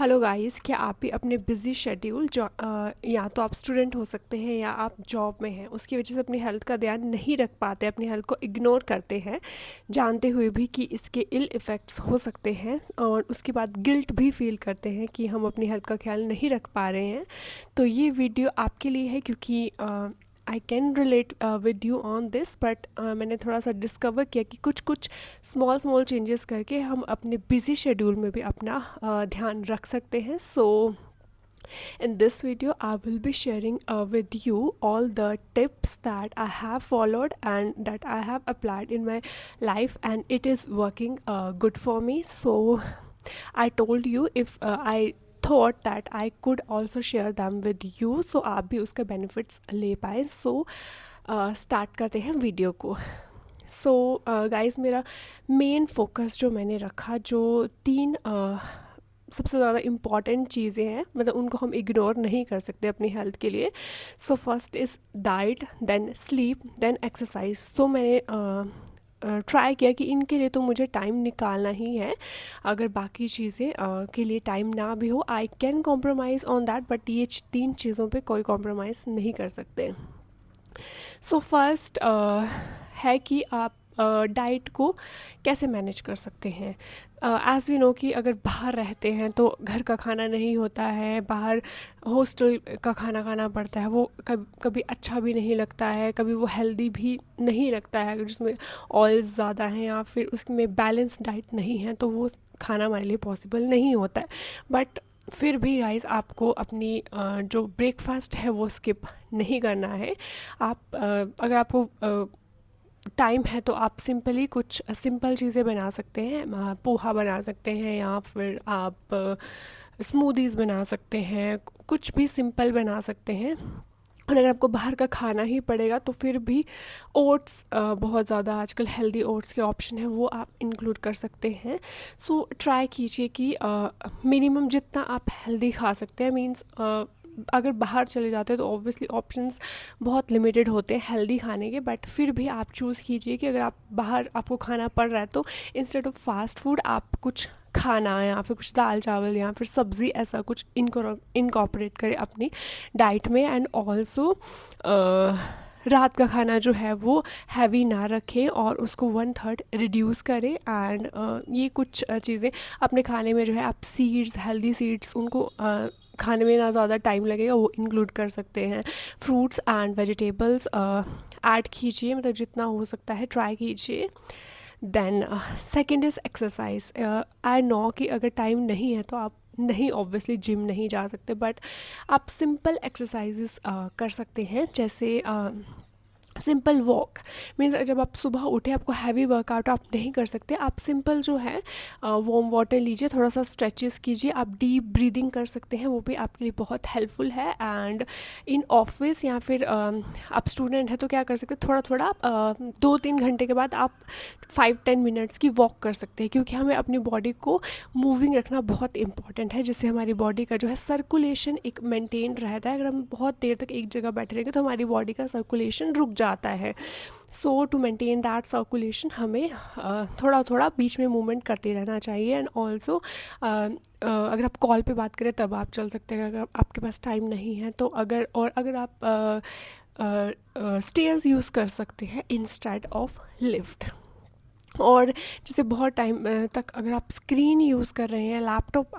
Hello guys, क्या आप भी अपने बिजी शेड्यूल या तो आप स्टूडेंट हो सकते हैं या आप जॉब में हैं, उसकी वजह से अपनी हेल्थ का ध्यान नहीं रख पाते, अपनी हेल्थ को इग्नोर करते हैं, जानते हुए भी कि इसके इल इफ़ेक्ट्स हो सकते हैं, और उसके बाद गिल्ट भी फील करते हैं कि हम अपनी हेल्थ का ख्याल नहीं रख पा रहे हैं। तो ये वीडियो आपके लिए है, क्योंकि I can relate with you on this, but मैंने थोड़ा सा डिस्कवर किया कि कुछ कुछ स्मॉल स्मॉल चेंजेस करके हम अपने बिजी शेड्यूल में भी अपना ध्यान रख सकते हैं। सो in this video I will be sharing with you all the tips that I have followed and that I have applied in my life, and it is working good for me. So I told you, if I thought that I could also share them with you, so आप भी उसके benefits ले पाएँ. So start करते हैं video को. So guys, मेरा main focus जो मैंने रखा, जो तीन सबसे ज़्यादा इम्पॉर्टेंट चीज़ें हैं, मतलब उनको हम इग्नोर नहीं कर सकते अपनी हेल्थ के लिए. So first is diet, then sleep, then exercise. तो मैंने ट्राई किया कि इनके लिए तो मुझे टाइम निकालना ही है. अगर बाकी चीज़ें के लिए टाइम ना भी हो, I can compromise on that, but ये तीन चीज़ों पे कोई कॉम्प्रोमाइज़ नहीं कर सकते. सो फर्स्ट है कि आप डाइट को कैसे मैनेज कर सकते हैं. एज़ वी नो कि अगर बाहर रहते हैं तो घर का खाना नहीं होता है, बाहर हॉस्टल का खाना खाना पड़ता है. वो कभी अच्छा भी नहीं लगता है, कभी वो हेल्दी भी नहीं लगता है, जिसमें ऑयल्स ज़्यादा हैं या फिर उसमें बैलेंस डाइट नहीं है, तो वो खाना हमारे लिए पॉसिबल नहीं होता है. बट फिर भी गाइस, आपको अपनी जो ब्रेकफास्ट है वो स्किप नहीं करना है. आप अगर आपको टाइम है तो आप सिंपली कुछ सिंपल चीज़ें बना सकते हैं. पोहा बना सकते हैं, या फिर आप स्मूदीज़ बना सकते हैं, कुछ भी सिंपल बना सकते हैं. और अगर आपको बाहर का खाना ही पड़ेगा तो फिर भी ओट्स, बहुत ज़्यादा आजकल हेल्दी ओट्स के ऑप्शन है, वो आप इंक्लूड कर सकते हैं. सो ट्राई कीजिए कि मिनिमम जितना आप हेल्दी खा सकते हैं. मीन्स अगर बाहर चले जाते हैं तो ऑब्वियसली ऑप्शंस बहुत लिमिटेड होते हैं हेल्दी खाने के, बट फिर भी आप चूज़ कीजिए कि अगर आप बाहर आपको खाना पड़ रहा है तो इंस्टेड ऑफ फास्ट फूड आप कुछ खाना या फिर कुछ दाल चावल या फिर सब्ज़ी, ऐसा कुछ इनकॉर्पोरेट करें अपनी डाइट में. एंड ऑल्सो रात का खाना जो है वो हैवी ना रखें और उसको 1/3 रिड्यूस करें. एंड ये कुछ चीज़ें अपने खाने में जो है, आप सीड्स, हेल्दी सीड्स, उनको खाने में ना ज़्यादा टाइम लगेगा, वो इंक्लूड कर सकते हैं. फ्रूट्स एंड वेजिटेबल्स ऐड कीजिए, मतलब जितना हो सकता है ट्राई कीजिए. Then second is exercise. I know कि अगर टाइम नहीं है तो आप नहीं, ऑब्वियसली जिम नहीं जा सकते, बट आप सिंपल एक्सरसाइजेस कर सकते हैं. जैसे सिंपल वॉक. मीन्स जब आप सुबह उठे, आपको हैवी वर्कआउट आप नहीं कर सकते, आप सिंपल जो है वार्म वाटर लीजिए, थोड़ा सा स्ट्रेचेस कीजिए, आप डीप ब्रीदिंग कर सकते हैं, वो भी आपके लिए बहुत हेल्पफुल है. एंड इन ऑफिस या फिर आप स्टूडेंट हैं तो क्या कर सकते हैं, थोड़ा थोड़ा 2-3 घंटे के बाद आप 5-10 मिनट्स की वॉक कर सकते हैं, क्योंकि हमें अपनी बॉडी को मूविंग रखना बहुत इंपॉर्टेंट है, जिससे हमारी बॉडी का जो है सर्कुलेशन एक मेंटेन रहता है. अगर हम बहुत देर तक एक जगह बैठे रहेंगे तो हमारी बॉडी का सर्कुलेशन रुक जाता है. सो टू मेंटेन दैट सर्कुलेशन हमें थोड़ा थोड़ा बीच में मूवमेंट करते रहना चाहिए. एंड ऑल्सो अगर आप कॉल पे बात करें तब आप चल सकते हैं, अगर आपके पास टाइम नहीं है तो. अगर आप स्टेयर्स यूज़ कर सकते हैं इंस्टेड ऑफ लिफ्ट. और जैसे बहुत टाइम तक अगर आप स्क्रीन यूज़ कर रहे हैं, लैपटॉप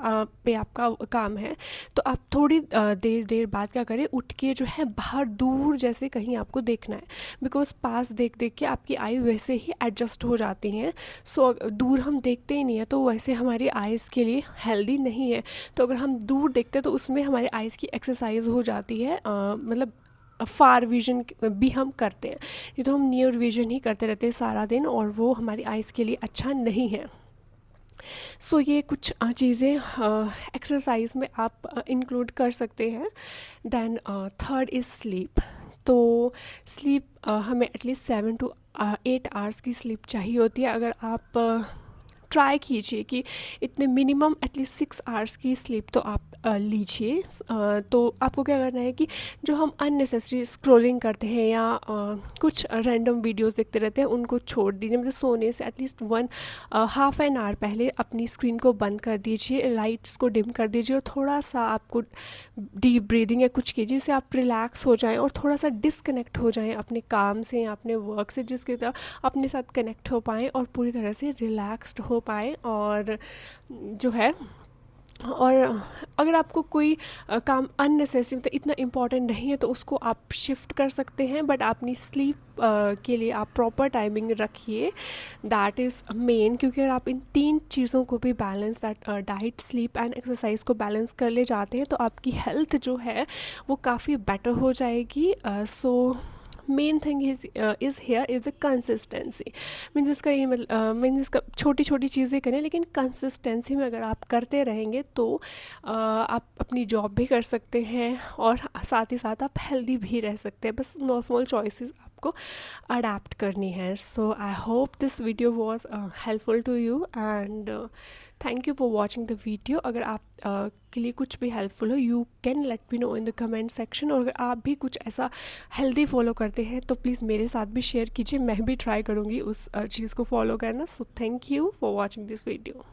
पे आपका काम है, तो आप थोड़ी देर बाद क्या करें, उठ के जो है बाहर दूर जैसे कहीं आपको देखना है, बिकॉज पास देख देख के आपकी आई वैसे ही एडजस्ट हो जाती हैं. सो दूर हम देखते ही नहीं है तो वैसे हमारी आइज़ के लिए हेल्दी नहीं है. तो अगर हम दूर देखते हैं तो उसमें हमारे आइज़ की एक्सरसाइज हो जाती है, मतलब फार विजन भी हम करते हैं. ये तो हम नियर विजन ही करते रहते हैं सारा दिन, और वो हमारी आइज़ के लिए अच्छा नहीं है. सो ये कुछ चीज़ें एक्सरसाइज में आप इंक्लूड कर सकते हैं. Then third is sleep. तो स्लीप हमें एटलीस्ट 7 to 8 आवर्स की स्लीप चाहिए होती है. अगर आप ट्राई कीजिए कि इतने मिनिमम एटलीस्ट 6 आवर्स की स्लीप तो आप लीजिए। तो आपको क्या करना है कि जो हम अननेसेसरी स्क्रॉलिंग करते हैं या कुछ रैंडम वीडियोस देखते रहते हैं उनको छोड़ दीजिए। मतलब सोने से एटलीस्ट 1.5 आवर पहले अपनी स्क्रीन को बंद कर दीजिए, लाइट्स को डिम कर दीजिए और थोड़ा सा आपको डीप ब्रीदिंग या कुछ कीजिए जिससे आप रिलैक्स हो जाएं और थोड़ा सा डिस्कनेक्ट हो जाएं अपने काम से या अपने वर्क से, जिसके तरह अपने साथ कनेक्ट हो पाएँ और पूरी तरह से रिलैक्स्ड हो पाएँ। और जो है, और अगर आपको कोई काम अननेसेसरी मतलब इतना इम्पोर्टेंट नहीं है तो उसको आप शिफ्ट कर सकते हैं, बट अपनी स्लीप के लिए आप प्रॉपर टाइमिंग रखिए, दैट इज़ मेन। क्योंकि अगर आप इन 3 चीज़ों को भी balance, that diet, sleep and exercise को बैलेंस कर ले जाते हैं तो आपकी हेल्थ जो है वो काफ़ी बेटर हो जाएगी। So main thing is here is a consistency. Means इसका ये मतलब मीन्स इसका छोटी छोटी चीज़ें करें लेकिन कंसिस्टेंसी में अगर आप करते रहेंगे तो आप अपनी जॉब भी कर सकते हैं और साथ ही साथ आप हेल्दी भी रह सकते हैं। बस स्मॉल चॉइसेस आपको अडेप्ट करनी है। So I hope this video was helpful to you and thank you for watching the video. अगर आप के लिए कुछ भी हेल्पफुल हो you can let me know in the comment section, और अगर आप भी कुछ ऐसा हेल्दी फॉलो करते हैं तो प्लीज़ मेरे साथ भी शेयर कीजिए, मैं भी ट्राई करूँगी उस चीज़ को फॉलो करना। So thank you for watching this video.